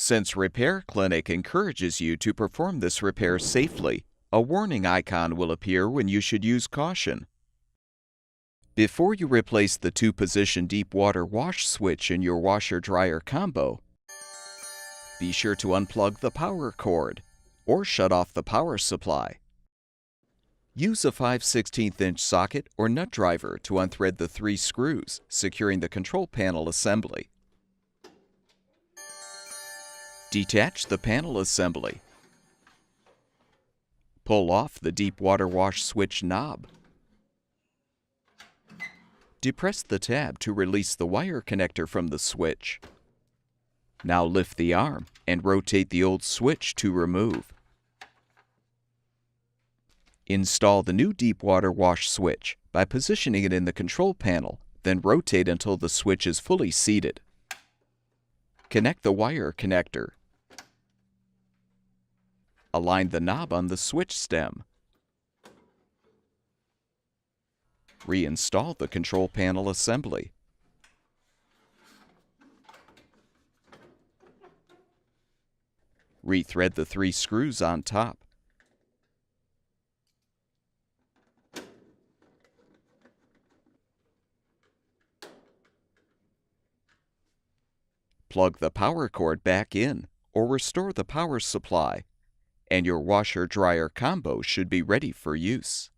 Since Repair Clinic encourages you to perform this repair safely, a warning icon will appear when you should use caution. Before you replace the 2-position deep water wash switch in your washer-dryer combo, be sure to unplug the power cord or shut off the power supply. Use a 5/16" socket or nut driver to unthread the 3 screws, securing the control panel assembly. Detach the panel assembly. Pull off the deep water wash switch knob. Depress the tab to release the wire connector from the switch. Now lift the arm and rotate the old switch to remove. Install the new deep water wash switch by positioning it in the control panel, then rotate until the switch is fully seated. Connect the wire connector. Align the knob on the switch stem. Reinstall the control panel assembly. Rethread the 3 screws on top. Plug the power cord back in or restore the power supply, and your washer-dryer combo should be ready for use.